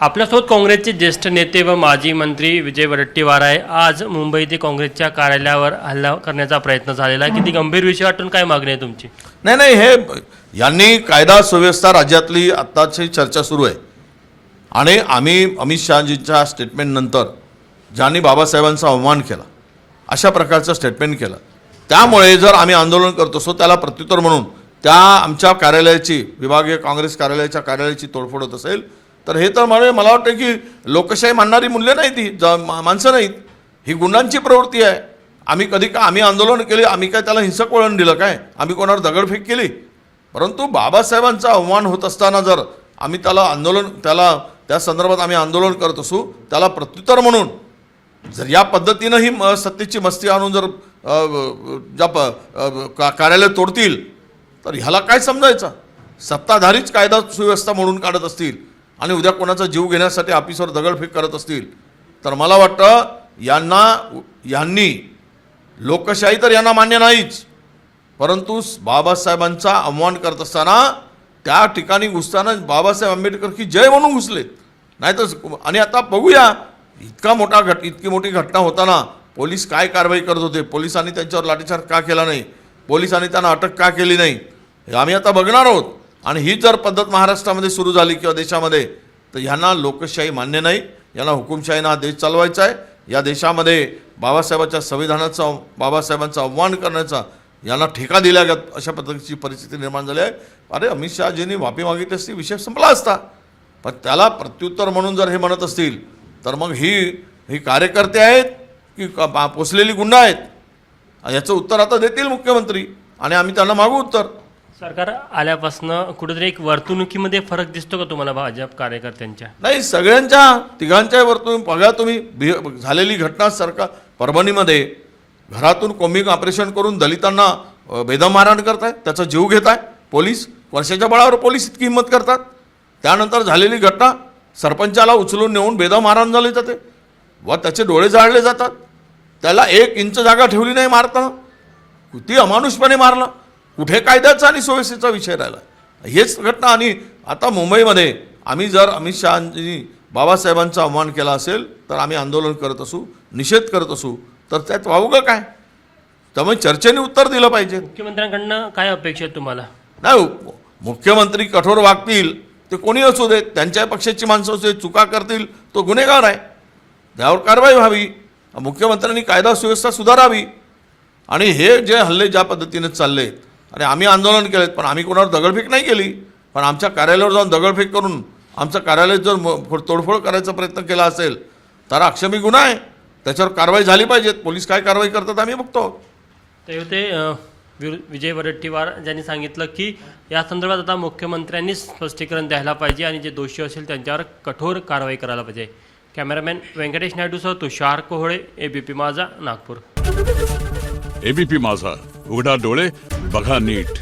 आपल्यासोबत काँग्रेसचे ज्येष्ठ नेते व माजी मंत्री विजय वडेट्टीवार आहे। आज मुंबईत काँग्रेसच्या कार्यालयावर हल्ला करण्याचा प्रयत्न झालेला आहे। किती गंभीर विषय वाटून काय मागणी आहे तुमची? नाही हे यांनी कायदा सुव्यवस्था राज्यातली आत्ताची चर्चा सुरू आहे आणि आम्ही अमित शहाजींच्या स्टेटमेंट नंतर ज्यांनी बाबासाहेबांचा अवमान केला अशा प्रकारचं स्टेटमेंट केलं, त्यामुळे जर आम्ही आंदोलन करतो सो त्याला प्रत्युत्तर म्हणून त्या आमच्या कार्यालयाची विभागीय काँग्रेस कार्यालयाच्या कार्यालयाची तोडफोड होत असेल तर हे तर मला वाटतं की लोकशाही मानणारी मूल्य नाही, ती माणसं नाहीत, ही गुंडांची प्रवृत्ती आहे। आम्ही आंदोलन केले, आम्ही काय त्याला हिंसक वळण दिलं काय? आम्ही कोणावर दगडफेक केली? परंतु बाबासाहेबांचा अवमान होत असताना जर आम्ही त्या संदर्भात आम्ही आंदोलन करत असू, त्याला प्रत्युत्तर म्हणून जर या पद्धतीनं ही सत्तेची मस्ती आणून जर कार्यालय तोडतील तर ह्याला काय समजायचं? सत्ताधारीच कायदा सुव्यवस्था म्हणून काढत असतील आणि उद्या कोणाचा जीव घेण्यासाठी ऑफिसवर दगडफेक करत असतील तर मला वाटतं यांनी लोकशाही तर यांना मान्य नाहीच, परंतु बाबासाहेबांचा अवमान करत असताना त्या ठिकाणी घुसताना बाबासाहेब आंबेडकर की जय म्हणून घुसलेत, नाहीतर आणि आता बघूया इतकी मोठी घटना होताना पोलीस काय कारवाई करत होते, पोलिसांनी त्यांच्यावर लाठीचार्ज का केला नाही, पोलिसांनी त्यांना अटक का केली नाही, हे आम्ही आता बघणार आहोत। आणि ही जर पद्धत महाराष्ट्रामध्ये सुरू झाली किंवा देशामध्ये तर ह्यांना लोकशाही मान्य नाही, यांना हुकुमशाहीनं हा देश चालवायचा आहे। या देशामध्ये बाबासाहेबांच्या संविधानाचा बाबासाहेबांचा अवमान करण्याचा यांना ठेका दिला गेला, अशा पद्धतीची परिस्थिती निर्माण झाली आहे। अरे अमित शहाजींनी माफी मागितली असती, विषय संपला असता, पण त्याला प्रत्युत्तर म्हणून जर हे म्हणत असतील तर मग ही कार्यकर्ते आहेत की पोचलेली गुंड आहेत? याचं उत्तर आता देतील मुख्यमंत्री आणि आम्ही त्यांना मागू उत्तर। सरकार आल्यापासून कुठेतरी एक वर्तणुकीमध्ये फरक दिसतो का तुम्हाला भाजप कार्यकर्त्यांच्या? नाही, सगळ्यांच्या तिघांच्या वर्तणूक बघा तुम्ही। झालेली घटना सरकार परभणीमध्ये घरातून कॉम्बिंग ऑपरेशन करून दलितांना बेदम मारहाण करताय, त्याचा जीव घेताय पोलीस, वर्षाच्या बळावर पोलीस इतकी हिंमत करतात। त्यानंतर झालेली घटना सरपंचाला उचलून नेऊन बेदम मारहाण झाली जाते व त्याचे डोळे जाळले जातात, त्याला 1 इंच जागा ठेवली नाही मारताना, किती अमानुषपणे मारलं, कुठे कायद्याचा आणि सुव्यवस्थेचा विषय राहिला? हेच घटना। आणि आता मुंबईमध्ये आम्ही जर अमित शहांनी बाबासाहेबांचा अवमान केला असेल तर आम्ही आंदोलन करत असू, निषेध करत असू, तर त्यात वावगं काय? त्यामुळे चर्चेने उत्तर दिलं पाहिजे। मुख्यमंत्र्यांकडनं काय अपेक्षा आहे तुम्हाला? नाही, मुख्यमंत्री कठोर वागतील ते कोणी असू देत, त्यांच्या पक्षाची माणसं असू देत, चुका करतील तो गुन्हेगार आहे, त्यावर कारवाई व्हावी, मुख्यमंत्र्यांनी कायदा सुव्यवस्था सुधारावी। आणि हे जे हल्ले ज्या पद्धतीने चालले आणि आम्ही आंदोलन केलेत पण आम्ही कोणावर दगडफेक नाही केली, पण आमच्या कार्यालयावर जाऊन दगडफेक करून आमचं कार्यालय जर तोडफोड करायचा प्रयत्न केला असेल तर आक्षेपी गुन्हा आहे, त्याच्यावर कारवाई झाली पाहिजे। पोलीस काय कारवाई करतात आम्ही बघतो। ते होते विजय वडेट्टीवार, ज्यांनी सांगितलं की या संदर्भात आता मुख्यमंत्र्यांनी स्पष्टीकरण द्यायला पाहिजे आणि जे दोषी असेल त्यांच्यावर कठोर कारवाई करायला पाहिजे। कॅमेरामॅन व्यंकटेश नायडूसह तुषार कोहळे, एबीपी माझा, नागपूर। एबीपी माझा, उघडा डोळे बघा नीट।